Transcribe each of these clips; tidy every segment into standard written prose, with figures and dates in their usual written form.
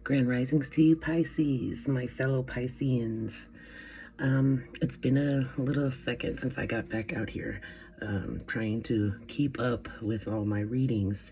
Grand risings to you, Pisces, my fellow Pisceans. It's been a little second since I got back out here, trying to keep up with all my readings.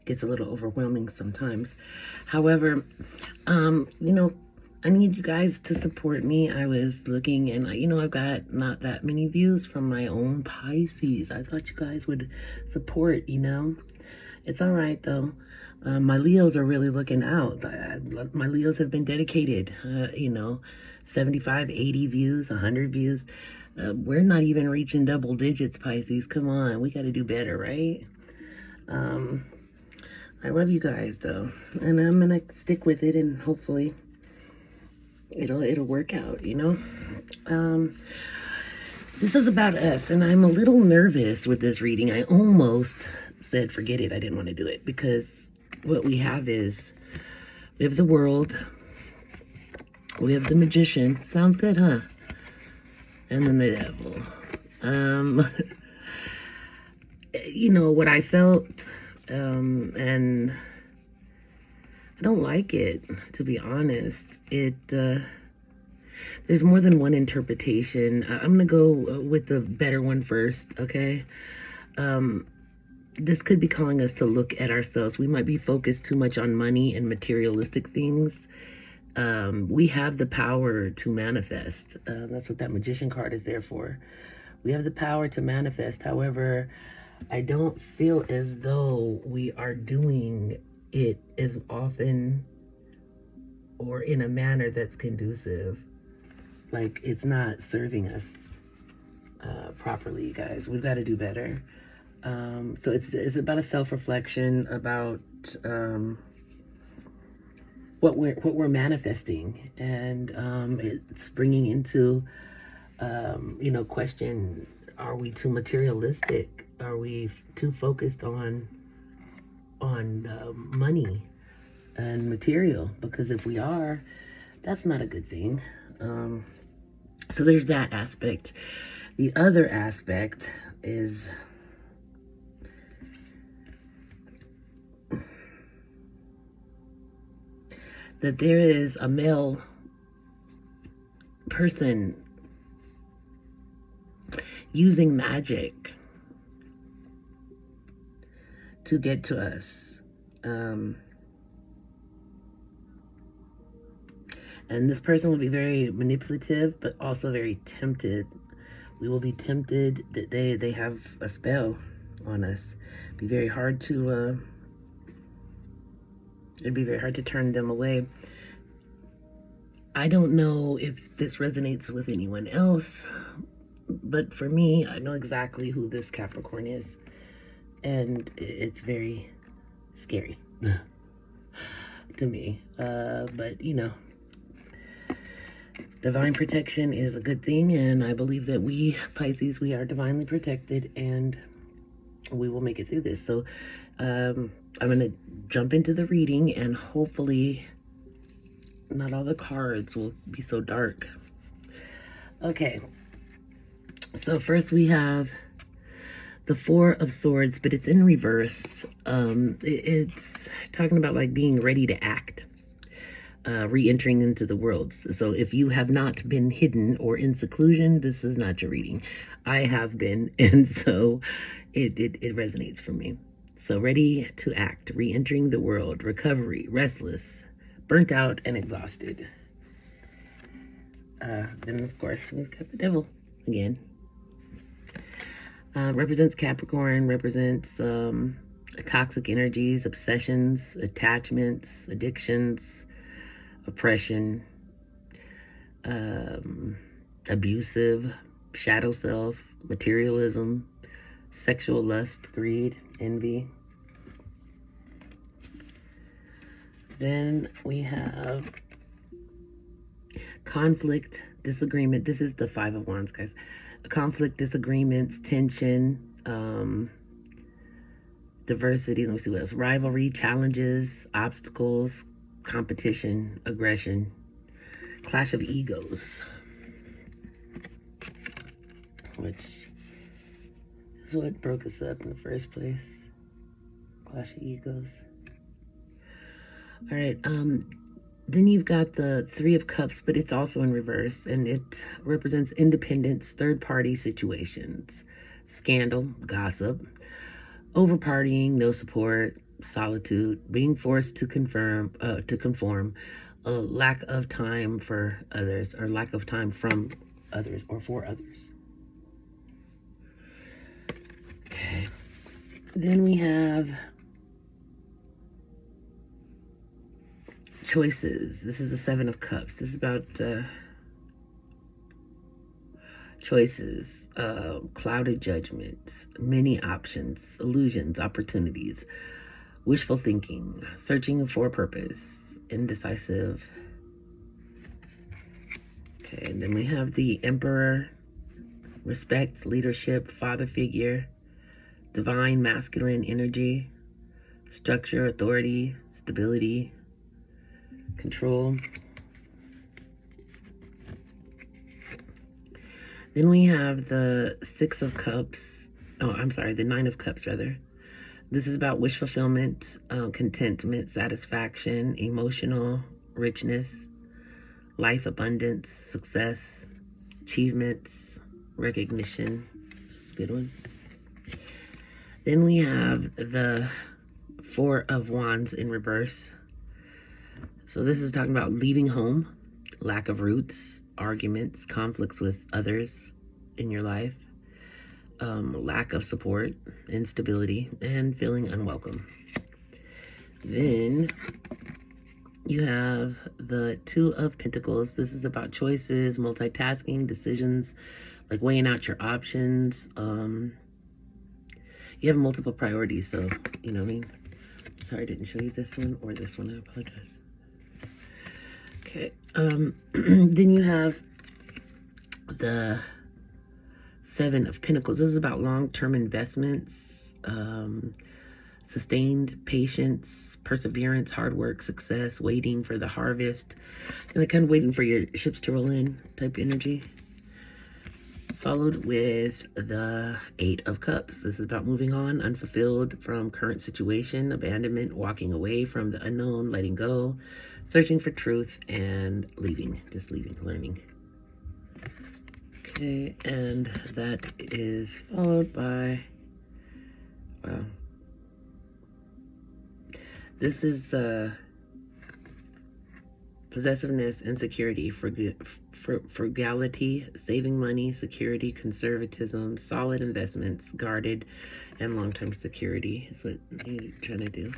Gets a little overwhelming sometimes. However, I need you guys to support me. I was looking and, I've got not that many views from my own Pisces. I thought you guys would support, It's all right, though. My Leos are really looking out. My Leos have been dedicated, 75, 80 views, 100 views. We're not even reaching double digits, Pisces. Come on, we got to do better, right? I love you guys, though, and I'm gonna stick with it, and hopefully it'll work out, This is about us, and I'm a little nervous with this reading. I almost said forget it. I didn't want to do it because what we have is we have the World, we have the Magician. Sounds good, huh? And then the Devil. What I felt, and I don't like it, to be honest. There's more than one interpretation. I'm gonna go with the better one first, okay? This could be calling us to look at ourselves. We might be focused too much on money and materialistic things. We have the power to manifest. That's what that Magician card is there for. We have the power to manifest. However, I don't feel as though we are doing it as often or in a manner that's conducive. Like, it's not serving us properly, you guys. We've got to do better. So it's about a self-reflection about what we're manifesting, and it's bringing into question: are we too materialistic? Are we too focused on money and material? Because if we are, that's not a good thing. So there's that aspect. The other aspect is that there is a male person using magic to get to us. And this person will be very manipulative, but also very tempted. We will be tempted that they have a spell on us. It'd be very hard to turn them away. I don't know if this resonates with anyone else, but for me, I know exactly who this Capricorn is, and it's very scary to me. But divine protection is a good thing, and I believe that we, Pisces, we are divinely protected, and we will make it through this. So I'm going to jump into the reading, and hopefully not all the cards will be so dark. Okay, so first we have the Four of Swords, but it's in reverse. It's talking about like being ready to act. Re-entering into the worlds. So if you have not been hidden or in seclusion, this is not your reading. I have been, and so it resonates for me. So ready to act, re-entering the world, recovery, restless, burnt out, and exhausted. Then of course we've got the Devil again. Represents Capricorn, represents toxic energies, obsessions, attachments, addictions, oppression, abusive, shadow self, materialism, sexual lust, greed, envy. Then we have conflict, disagreement. This is the Five of Wands, guys. Conflict, disagreements, tension, diversity. Let me see what else. Rivalry, challenges, obstacles, competition, aggression, clash of egos, which is what broke us up in the first place. Clash of egos. All right, Then you've got the Three of Cups, but it's also in reverse, and it represents independence, third-party situations, scandal, gossip, over partying, no support, solitude, being forced to conform, a lack of time for others, or lack of time from others or for others. Okay. Then we have choices. This is the Seven of Cups. This is about choices, clouded judgments, many options, illusions, opportunities, wishful thinking, searching for purpose, indecisive. Okay, and then we have the Emperor, respect, leadership, father figure, divine masculine energy, structure, authority, stability, control. Then we have the Six of Cups. Oh, I'm sorry, the Nine of Cups, rather. This is about wish fulfillment, contentment, satisfaction, emotional richness, life abundance, success, achievements, recognition. This is a good one. Then we have the Four of Wands in reverse. So this is talking about leaving home, lack of roots, arguments, conflicts with others in your life, lack of support, instability, and feeling unwelcome. Then you have the Two of Pentacles. This is about choices, multitasking, decisions, like weighing out your options. You have multiple priorities, so you know what I mean. Sorry, I didn't show you this one or this one. I apologize. Okay. Then you have the Seven of Pentacles. This is about long-term investments, sustained patience, perseverance, hard work, success, waiting for the harvest, and like kind of waiting for your ships to roll in type energy. Followed with the Eight of Cups. This is about moving on, unfulfilled from current situation, abandonment, walking away from the unknown, letting go, searching for truth, and leaving, just leaving, learning. Okay, and that is followed by, wow. This is possessiveness, insecurity, frugality, saving money, security, conservatism, solid investments, guarded, and long-term security is what you're trying to do.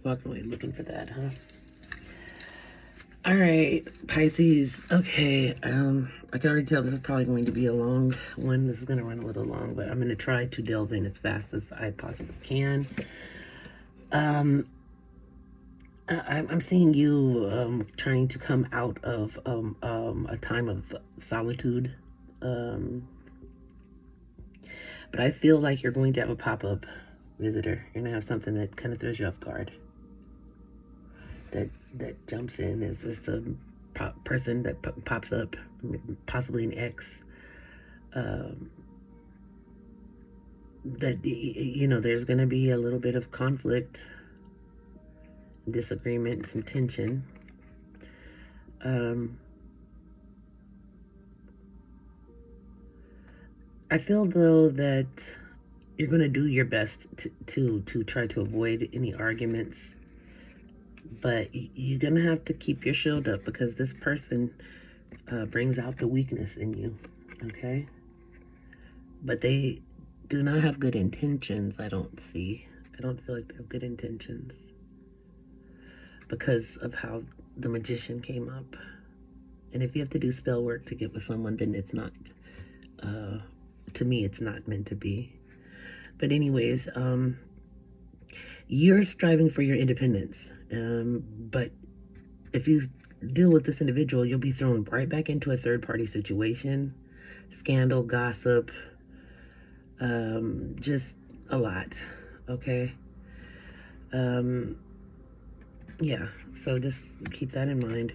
Walking away looking for that, huh? All right, Pisces. Okay, I can already tell this is probably going to be a long one. This is going to run a little long, but I'm going to try to delve in as fast as I possibly can. I'm seeing you trying to come out of a time of solitude. But I feel like you're going to have a pop-up visitor. You're going to have something that kind of throws you off guard. That jumps in is just a person that pops up, possibly an ex. That, you know, there's going to be a little bit of conflict, disagreement, some tension. I feel though that you're going to do your best to try to avoid any arguments, but you're going to have to keep your shield up because this person brings out the weakness in you, okay? But they do not have good intentions, I don't feel like they have good intentions because of how the Magician came up. And if you have to do spell work to get with someone, then it's not, to me, it's not meant to be. But anyways, you're striving for your independence. But if you deal with this individual, you'll be thrown right back into a third-party situation, scandal, gossip, just a lot, okay? Yeah, so just keep that in mind.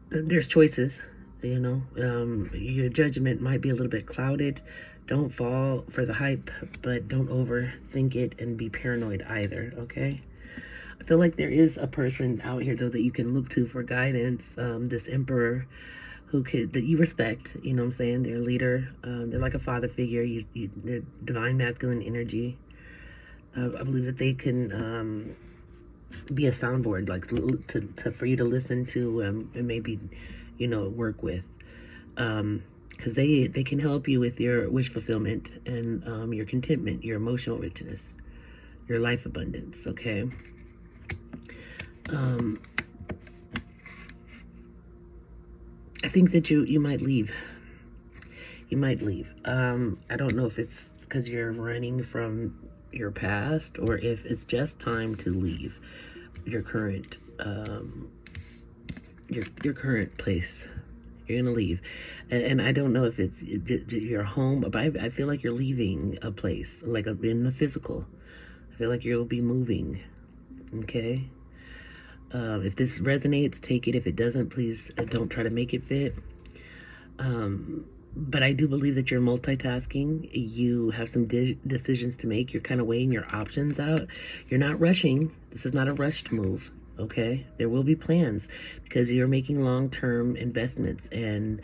There's choices, you know. Your judgment might be a little bit clouded. Don't fall for the hype, but don't overthink it and be paranoid either, okay? I feel like there is a person out here though that you can look to for guidance. This emperor that you respect, you know what I'm saying? They're a leader. They're like a father figure. They're divine masculine energy. I believe that they can be a soundboard, like for you to listen to and maybe, work with. Because they can help you with your wish fulfillment and your contentment, your emotional richness, your life abundance. Okay. I think that you might leave. You might leave. I don't know if it's because you're running from your past or if it's just time to leave your current your current place. You're gonna leave, and I don't know if it's your home, but I feel like you're leaving a place, like in the physical. I feel like you'll be moving. Okay. If this resonates, take it. If it doesn't, please don't try to make it fit. But I do believe that you're multitasking. You have some decisions to make. You're kind of weighing your options out. You're not rushing. This is not a rushed move. Okay, there will be plans because you're making long-term investments and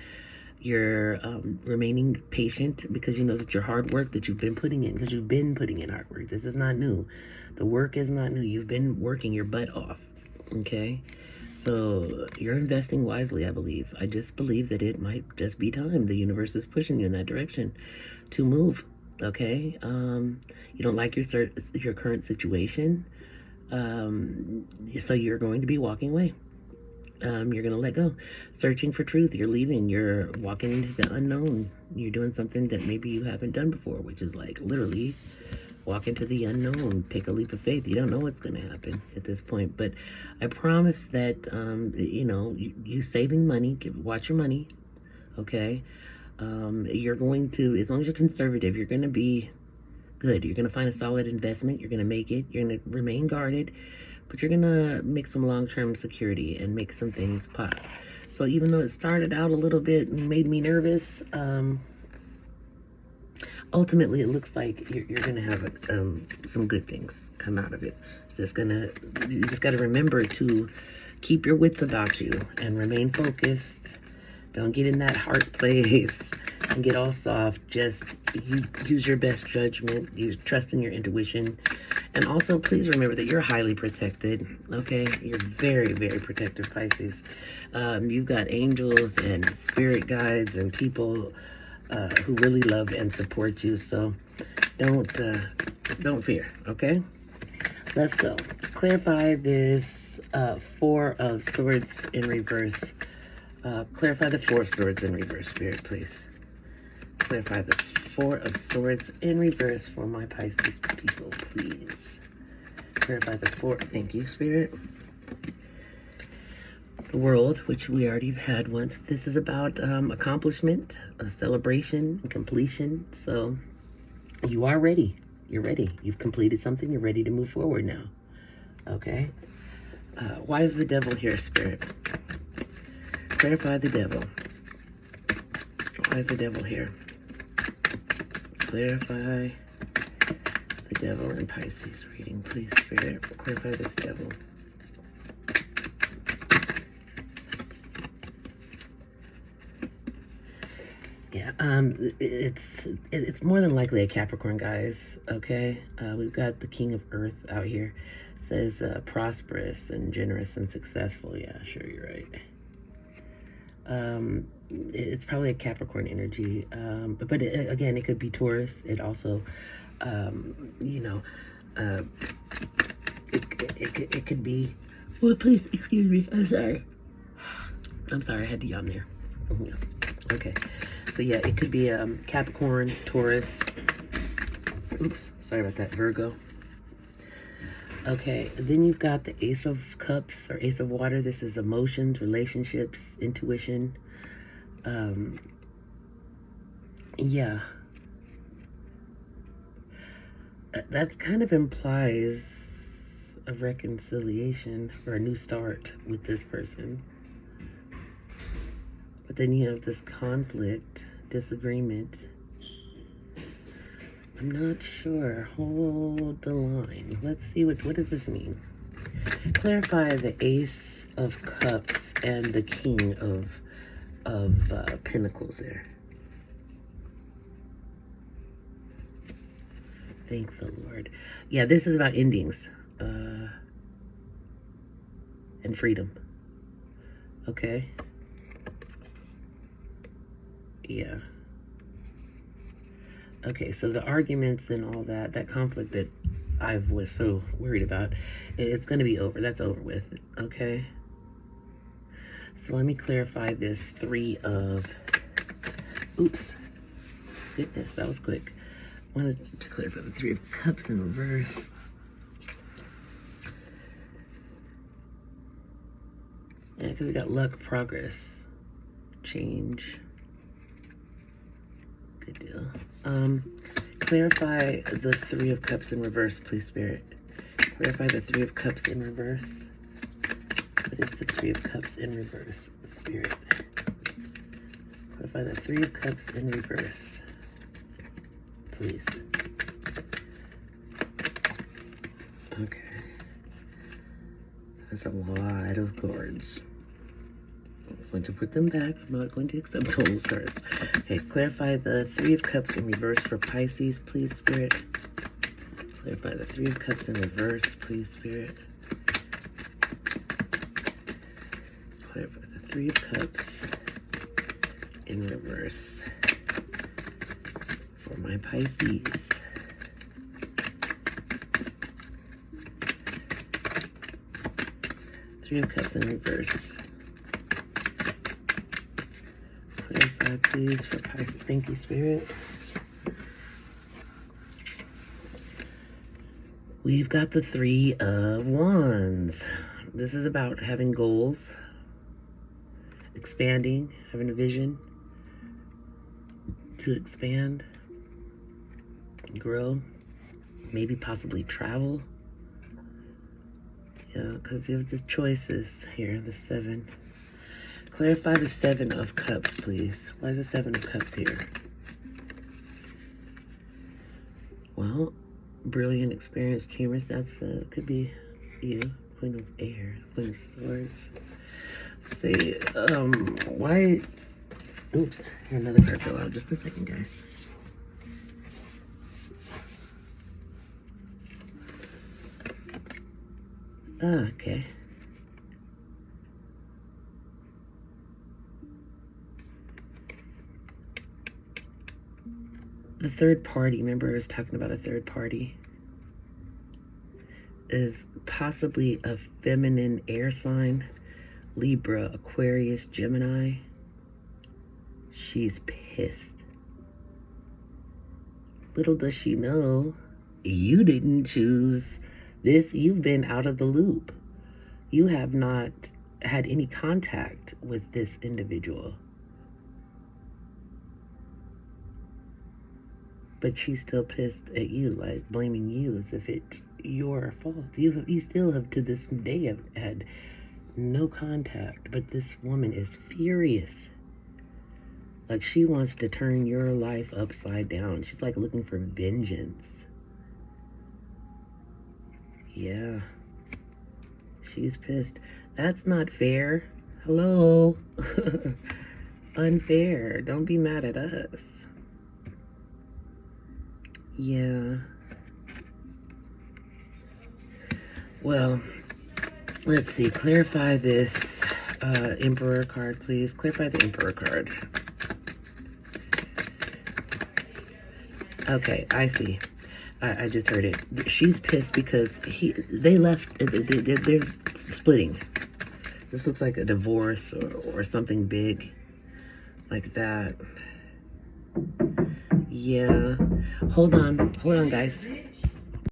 you're remaining patient because you know that your hard work that you've been putting in, because you've been putting in hard work. This is not new. The work is not new. You've been working your butt off. Okay, so you're investing wisely, I believe. I just believe that it might just be time. The universe is pushing you in that direction to move. Okay, you don't like your current situation. So you're going to be walking away. You're going to let go. Searching for truth. You're leaving. You're walking into the unknown. You're doing something that maybe you haven't done before, which is like literally walk into the unknown. Take a leap of faith. You don't know what's going to happen at this point. But I promise that, you saving money, watch your money. Okay. You're going to, as long as you're conservative, you're going to be good. You're going to find a solid investment. You're going to make it. You're going to remain guarded, but you're going to make some long-term security and make some things pop. So even though it started out a little bit and made me nervous, ultimately it looks like you're going to have some good things come out of it. You just got to remember to keep your wits about you and remain focused. Don't get in that heart place and get all soft. Just use your best judgment. You trust in your intuition. And also, please remember that you're highly protected. Okay? You're very, very protected, Pisces. You've got angels and spirit guides and people who really love and support you. So don't fear. Okay? Let's go. Clarify this Four of Swords in reverse. Clarify the Four of Swords in reverse, Spirit, please. Clarify the Four of Swords in reverse for my Pisces people, please. Clarify the Four. Thank you, Spirit. The World, which we already had once. This is about accomplishment, a celebration, completion. So you are ready. You're ready. You've completed something. You're ready to move forward now. Okay? Why is the Devil here, Spirit? Clarify the Devil. Why is the Devil here? Clarify the Devil in Pisces reading, please, Spirit. Clarify this Devil. Yeah, it's more than likely a Capricorn, guys. Okay, we've got the King of Earth out here. It says prosperous and generous and successful. Yeah, sure, you're right. It's probably a Capricorn energy, but again, it could be Taurus. It also, it could be. Oh, please excuse me. I'm sorry. I had to yawn there. Yeah. Okay. So yeah, it could be Capricorn, Taurus. Oops, sorry about that. Virgo. Okay, then you've got the Ace of Cups or Ace of Water. This is emotions, relationships, intuition. Yeah. That kind of implies a reconciliation or a new start with this person. But then you have this conflict, disagreement. I'm not sure. Hold the line. Let's see what does this mean? Clarify the Ace of Cups and the King of Pentacles there. Thank the Lord. Yeah, this is about endings and freedom. Okay. Yeah. Okay, so the arguments and all that, that conflict that I was so worried about, it's going to be over. That's over with. Okay. So let me clarify this Three of... Oops. Goodness, that was quick. I wanted to clarify the Three of Cups in reverse. Yeah, because we got luck, progress, change. Good deal. Clarify the Three of Cups in reverse, please, Spirit. Clarify the Three of Cups in reverse. What is the Three of Cups in reverse, Spirit? Clarify the Three of Cups in reverse, please. Okay. That's a lot of cards. I'm going to put them back. I'm not going to accept all those cards. Okay, clarify the Three of Cups in reverse for Pisces, please, Spirit. Clarify the Three of Cups in reverse, please, Spirit. Clarify the Three of Cups in reverse for my Pisces. Three of Cups in reverse. Clarify, please, for Pisces. Thank you, Spirit. We've got the Three of Wands. This is about having goals, expanding, having a vision to expand, grow, maybe possibly travel. Yeah, because you have the choices here, the Seven. Clarify the Seven of Cups, please. Why is the Seven of Cups here? Well, brilliant, experienced, humorous. That's could be you. Queen of Air, Queen of Swords. Let's see. Why? Oops. Here, another card fell out. Just a second, guys. Okay. The third party, remember I was talking about a third party, is possibly a feminine air sign, Libra, Aquarius, Gemini. She's pissed. Little does she know, you didn't choose this. You've been out of the loop. You have not had any contact with this individual. But she's still pissed at you, like blaming you as if it's your fault. You still have to this day have had no contact, but this woman is furious. Like she wants to turn your life upside down. She's like looking for vengeance. Yeah. She's pissed. That's not fair. Hello. Unfair. Don't be mad at us. Yeah. Well, let's see. Clarify this Emperor card, please. Clarify the Emperor card. Okay, I see. I just heard it. She's pissed because they left. They're splitting. This looks like a divorce or something big like that. Yeah. Hold on, guys.